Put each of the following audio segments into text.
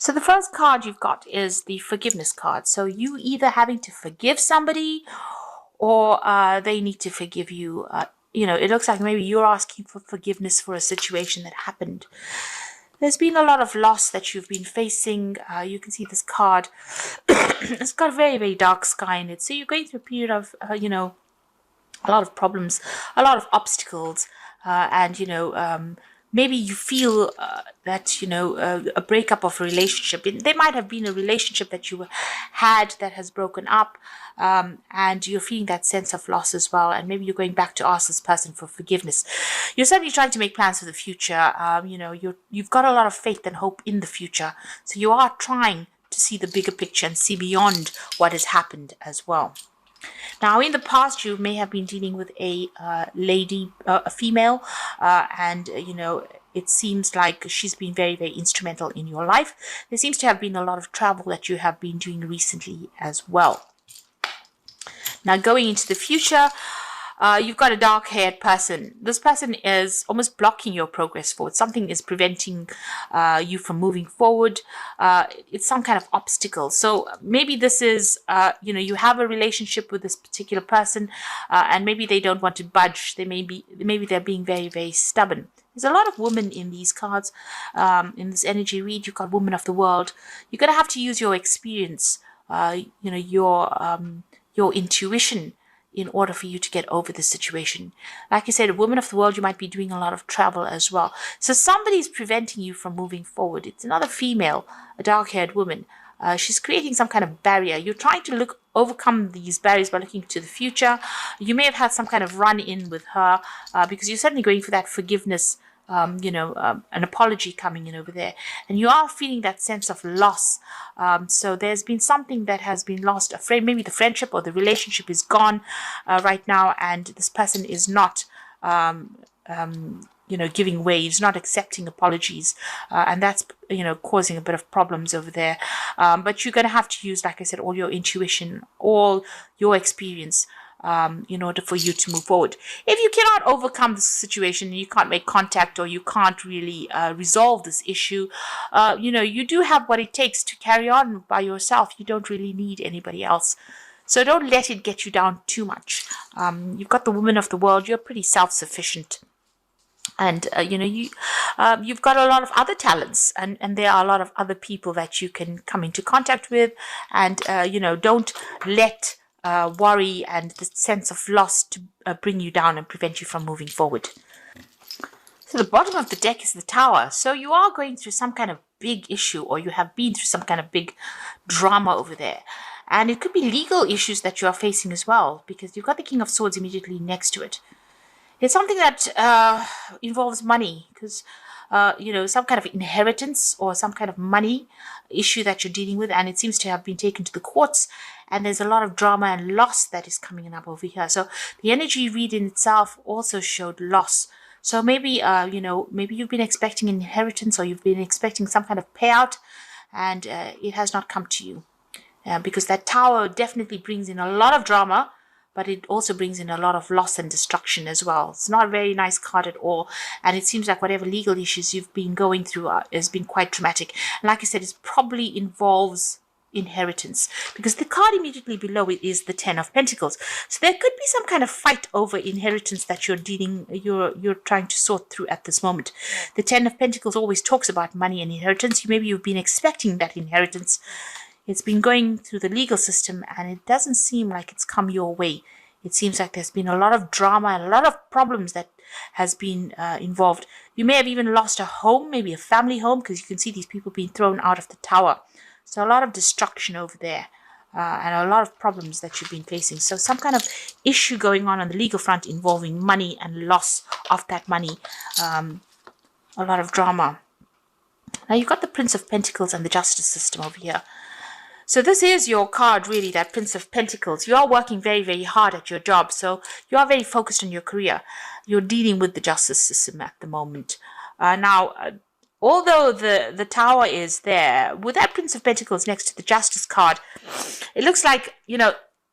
So the first card you've got is the forgiveness card. So you either having to forgive somebody or they need to forgive you. It looks like maybe you're asking for forgiveness for a situation that happened. There's been a lot of loss that you've been facing. You can see this card. It's got a very, very dark sky in it. So you're going through a period of, a lot of problems, a lot of obstacles, and maybe you feel that a breakup of a relationship. There might have been a relationship that you had that has broken up, and you're feeling that sense of loss as well. And maybe you're going back to ask this person for forgiveness. You're certainly trying to make plans for the future. You've got a lot of faith and hope in the future, so you are trying to see the bigger picture and see beyond what has happened as well. Now, in the past, you may have been dealing with a lady, a female, and it seems like she's been very, very instrumental in your life. There seems to have been a lot of travel that you have been doing recently as well. Now, going into the future, you've got a dark-haired person. This person is almost blocking your progress forward. Something is preventing you from moving forward. It's some kind of obstacle. So maybe this is, you have a relationship with this particular person, and maybe they don't want to budge. Maybe they're being very, very stubborn. There's a lot of women in these cards. In this energy read, you've got woman of the world. You're going to have to use your experience, your intuition, in order for you to get over the situation. Like I said, a woman of the world, you might be doing a lot of travel as well. So somebody's preventing you from moving forward. It's another female, a dark-haired woman. She's creating some kind of barrier. You're trying to overcome these barriers by looking to the future. You may have had some kind of run-in with her because you're certainly going for that forgiveness, an apology coming in over there. And you are feeling that sense of loss. So there's been something that has been lost. Maybe the friendship or the relationship is gone right now, and this person is not, giving way. He's not accepting apologies. And that's, causing a bit of problems over there. But you're going to have to use, like I said, all your intuition, all your experience, in order for you to move forward. If you cannot overcome this situation, you can't make contact, or you can't really resolve this issue, you do have what it takes to carry on by yourself. You don't really need anybody else. So don't let it get you down too much. You've got the woman of the world. You're pretty self-sufficient. And, you've got a lot of other talents, and there are a lot of other people that you can come into contact with. And, don't let worry and the sense of loss to bring you down and prevent you from moving forward. So the bottom of the deck is the Tower. So you are going through some kind of big issue, or you have been through some kind of big drama over there. And it could be legal issues that you are facing as well, because you've got the King of Swords immediately next to it. It's something that involves money, because some kind of inheritance or some kind of money issue that you're dealing with, and it seems to have been taken to the courts, and there's a lot of drama and loss that is coming up over here. So the energy read in itself also showed loss. So maybe, maybe you've been expecting an inheritance, or you've been expecting some kind of payout, and it has not come to you. Because that Tower definitely brings in a lot of drama, but it also brings in a lot of loss and destruction as well. It's not a very nice card at all. And it seems like whatever legal issues you've been going through has been quite traumatic. And like I said, it probably involves inheritance, because the card immediately below it is the Ten of Pentacles. So there could be some kind of fight over inheritance that you're trying to sort through at this moment. The Ten of Pentacles always talks about money and inheritance. Maybe you've been expecting that inheritance. It's been going through the legal system, and it doesn't seem like it's come your way. It seems like there's been a lot of drama and a lot of problems that has been involved. You may have even lost a home, maybe a family home, because you can see these people being thrown out of the Tower. So a lot of destruction over there, and a lot of problems that you've been facing. So some kind of issue going on the legal front involving money and loss of that money. A lot of drama. Now you've got the Prince of Pentacles and the Justice System over here. So this is your card, really, that Prince of Pentacles. You are working very, very hard at your job. So you are very focused on your career. You're dealing with the justice system at the moment. Although the Tower is there, with that Prince of Pentacles next to the Justice card, it looks like,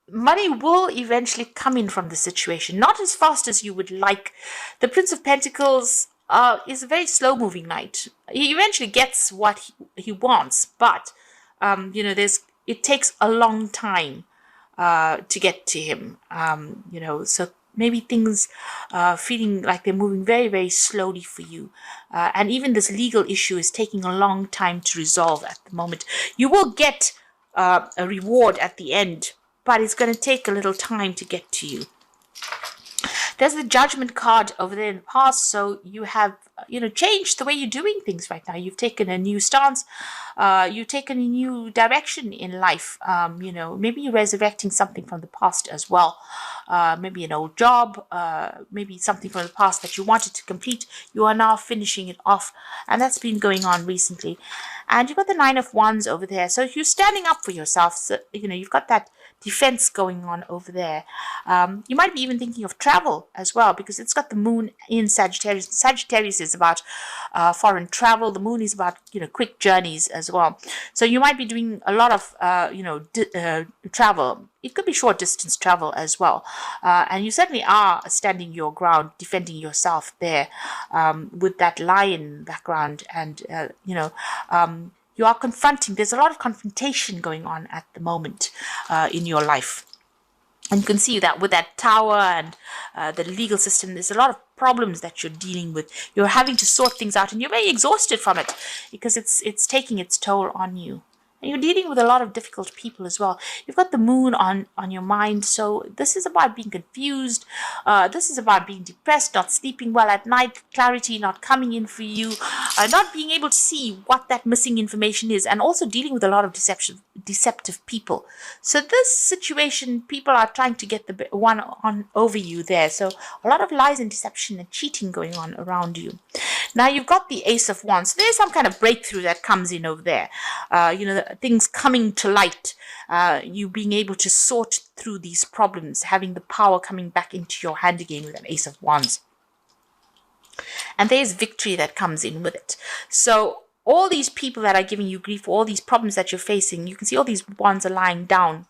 money will eventually come in from the situation. Not as fast as you would like. The Prince of Pentacles is a very slow moving knight. He eventually gets what he wants, but it takes a long time to get to him. So maybe things feeling like they're moving very, very slowly for you. And even this legal issue is taking a long time to resolve at the moment. You will get a reward at the end, but it's going to take a little time to get to you. There's the Judgment card over there in the past, so you have, changed the way you're doing things right now. You've taken a new stance, you've taken a new direction in life. Maybe you're resurrecting something from the past as well. Maybe an old job, maybe something from the past that you wanted to complete. You are now finishing it off, and that's been going on recently. And you've got the Nine of Wands over there, so you're standing up for yourself. So, you've got that defense going on over there. You might be even thinking of travel as well, because it's got the moon in Sagittarius. Sagittarius is about foreign travel. The moon is about quick journeys as well. So you might be doing a lot of travel. It could be short distance travel as well, and you certainly are standing your ground, defending yourself there with that lion background, and you are confronting. There's a lot of confrontation going on at the moment in your life. And you can see that with that tower and the legal system, there's a lot of problems that you're dealing with. You're having to sort things out, and you're very exhausted from it because it's taking its toll on you. And you're dealing with a lot of difficult people as well. You've got the moon on your mind, so this is about being confused. This is about being depressed, not sleeping well at night, clarity not coming in for you, not being able to see what that missing information is, and also dealing with a lot of deceptive people. So this situation, people are trying to get the one on over you there. So a lot of lies and deception and cheating going on around you. Now you've got the Ace of Wands. So there's some kind of breakthrough that comes in over there. Things coming to light, you being able to sort through these problems, having the power coming back into your hand again with an Ace of Wands. And there's victory that comes in with it. So all these people that are giving you grief, all these problems that you're facing, you can see all these wands are lying down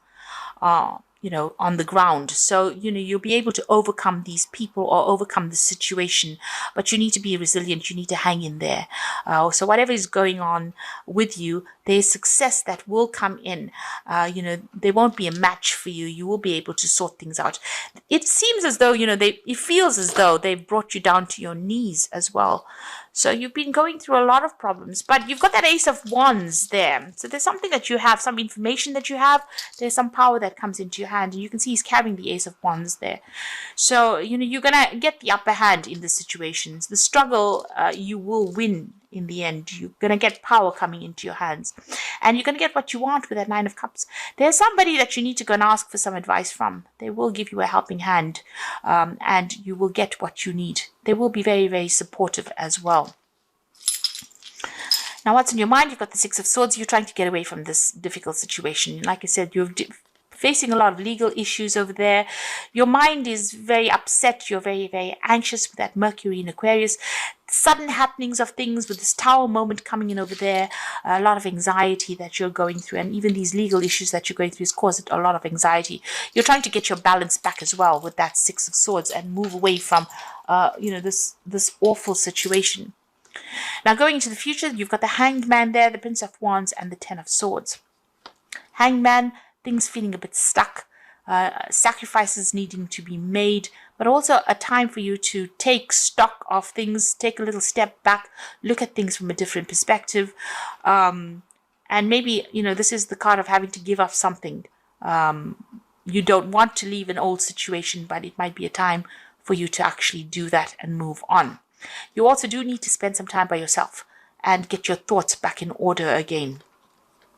on the ground. So, you'll be able to overcome these people or overcome the situation, but you need to be resilient. You need to hang in there. So whatever is going on with you, there's success that will come in. There won't be a match for you. You will be able to sort things out. It seems as though, it feels as though they've brought you down to your knees as well. So you've been going through a lot of problems, but you've got that Ace of Wands there. So there's something that you have, some information that you have. There's some power that comes into your hand, and you can see he's carrying the Ace of Wands there. So, you're going to get the upper hand in the situations. The struggle, you will win in the end. You're going to get power coming into your hands, and you're going to get what you want with that Nine of Cups. There's somebody that you need to go and ask for some advice from. They will give you a helping hand, and you will get what you need. They will be very, very supportive as well. Now, what's in your mind? You've got the Six of Swords. You're trying to get away from this difficult situation. Like I said, you're facing a lot of legal issues over there. Your mind is very upset. You're very, very anxious with that Mercury in Aquarius. Sudden happenings of things with this Tower moment coming in over there. A lot of anxiety that you're going through, and even these legal issues that you're going through has caused a lot of anxiety. You're trying to get your balance back as well with that Six of Swords and move away from, this awful situation. Now, going into the future, you've got the Hanged Man there, the Prince of Wands, and the Ten of Swords. Hanged Man, things feeling a bit stuck, sacrifices needing to be made, but also a time for you to take stock of things, take a little step back, look at things from a different perspective. And maybe, this is the card of having to give up something. You don't want to leave an old situation, but it might be a time for you to actually do that and move on. You also do need to spend some time by yourself and get your thoughts back in order again,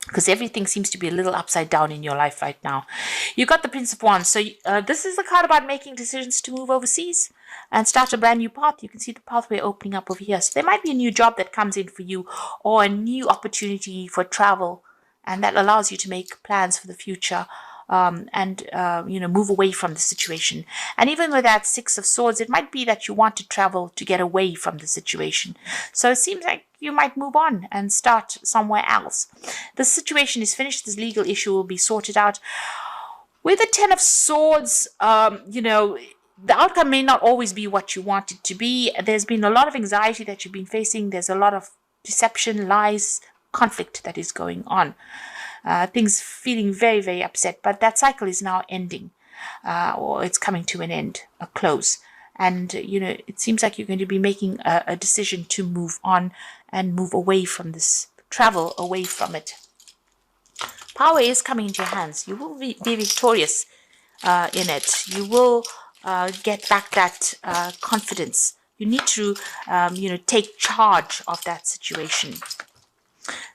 because everything seems to be a little upside down in your life right now. You got the Prince of Wands. So this is the card about making decisions to move overseas and start a brand new path. You can see the pathway opening up over here. So there might be a new job that comes in for you, or a new opportunity for travel, and that allows you to make plans for the future. Move away from the situation. And even with that Six of Swords, it might be that you want to travel to get away from the situation. So it seems like you might move on and start somewhere else. The situation is finished. This legal issue will be sorted out. With the Ten of Swords, the outcome may not always be what you want it to be. There's been a lot of anxiety that you've been facing. There's a lot of deception, lies, conflict that is going on. Things feeling very, very upset. But that cycle is now ending, or it's coming to an end, a close. And, it seems like you're going to be making a decision to move on and move away from this, travel away from it. Power is coming into your hands. You will be victorious in it. You will get back that confidence. You need to, take charge of that situation.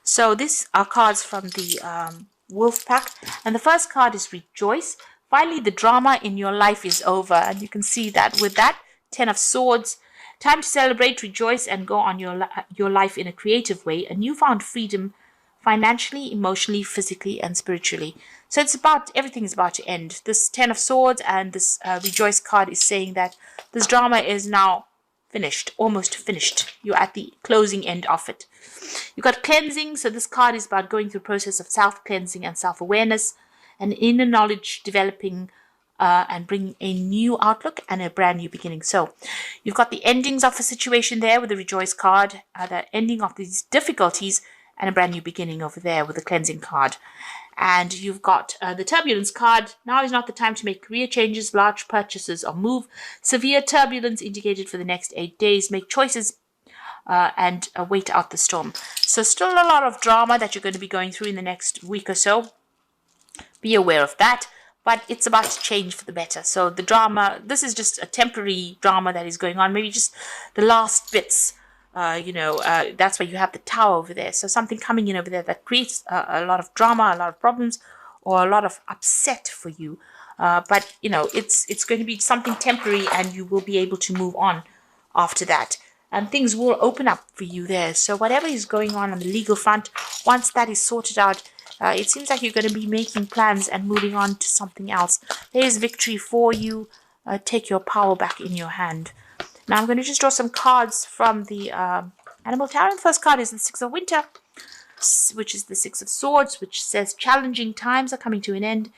So these are cards from the Wolf Pack. And the first card is Rejoice. Finally, the drama in your life is over. And you can see that with that 10 of Swords. Time to celebrate, rejoice, and go on your life in a creative way. A newfound freedom financially, emotionally, physically, and spiritually. So everything is about to end. This 10 of Swords and this Rejoice card is saying that this drama is now finished, almost finished. You're at the closing end of it. You've got Cleansing. So this card is about going through a process of self-cleansing and self-awareness and inner knowledge developing and bringing a new outlook and a brand new beginning. So you've got the endings of a situation there with the Rejoice card, the ending of these difficulties, and a brand new beginning over there with the Cleansing card. And you've got the Turbulence card. Now is not the time to make career changes, large purchases, or move. Severe turbulence indicated for the next 8 days. Make choices and wait out the storm. So still a lot of drama that you're going to be going through in the next week or so. Be aware of that. But it's about to change for the better. So the drama, this is just a temporary drama that is going on. Maybe just the last bits. That's why you have the Tower over there. So something coming in over there that creates a lot of drama, a lot of problems, or a lot of upset for you. But it's going to be something temporary, and you will be able to move on after that. And things will open up for you there. So whatever is going on the legal front, once that is sorted out, it seems like you're going to be making plans and moving on to something else. There is victory for you. Take your power back in your hand. Now I'm going to just draw some cards from the Animal Tarot. The first card is the Six of Winter, which is the Six of Swords, which says challenging times are coming to an end,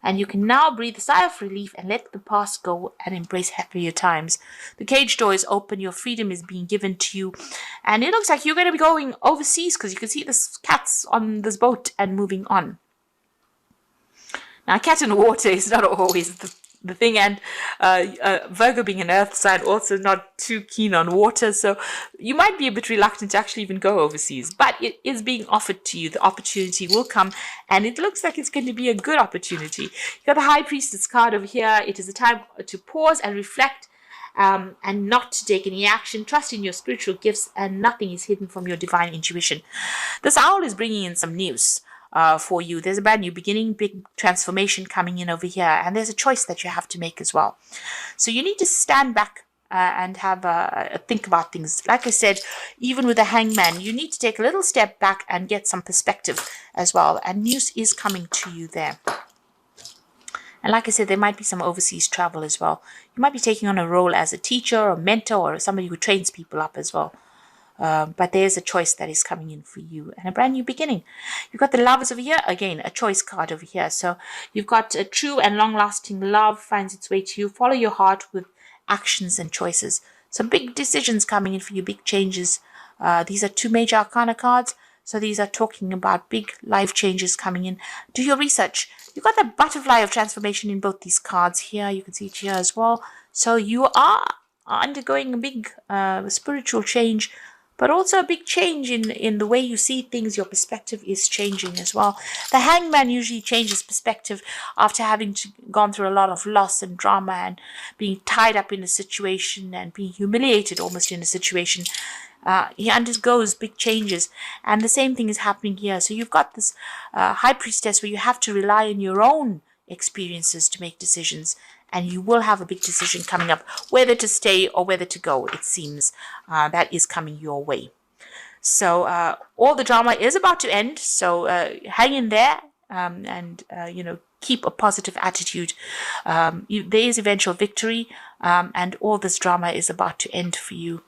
and you can now breathe a sigh of relief and let the past go and embrace happier times. The cage door is open. Your freedom is being given to you, and it looks like you're going to be going overseas because you can see this cats on this boat and moving on. Now, cat in the water is not always the thing, and Virgo being an earth sign, also not too keen on water, so you might be a bit reluctant to actually even go overseas, but it is being offered to you. The opportunity will come, and it looks like it's going to be a good opportunity. You got the High Priestess card over here. It is a time to pause and reflect, and not to take any action. Trust in your spiritual gifts, and nothing is hidden from your divine intuition. This owl is bringing in some news for you. There's a brand new beginning, big transformation coming in over here, and there's a choice that you have to make as well. So you need to stand back and have a think about things. Like I said, even with the Hangman, you need to take a little step back and get some perspective as well, and news is coming to you there. And like I said, there might be some overseas travel as well. You might be taking on a role as a teacher or mentor or somebody who trains people up as well. But there's a choice that is coming in for you and a brand new beginning. You've got the Lovers over here. Again, a choice card over here. So you've got a true and long-lasting love finds its way to you. Follow your heart with actions and choices. Some big decisions coming in for you, big changes. These are two major arcana cards. So these are talking about big life changes coming in. Do your research. You've got the Butterfly of Transformation in both these cards here. You can see it here as well. So you are undergoing a big spiritual change, but also a big change in the way you see things. Your perspective is changing as well. The Hangman usually changes perspective after having gone through a lot of loss and drama and being tied up in a situation and being humiliated almost in a situation. He undergoes big changes, and the same thing is happening here. So you've got this High Priestess where you have to rely on your own experiences to make decisions, and you will have a big decision coming up, whether to stay or whether to go. It seems that is coming your way. So all the drama is about to end. So hang in there, and keep a positive attitude. There is eventual victory, and all this drama is about to end for you.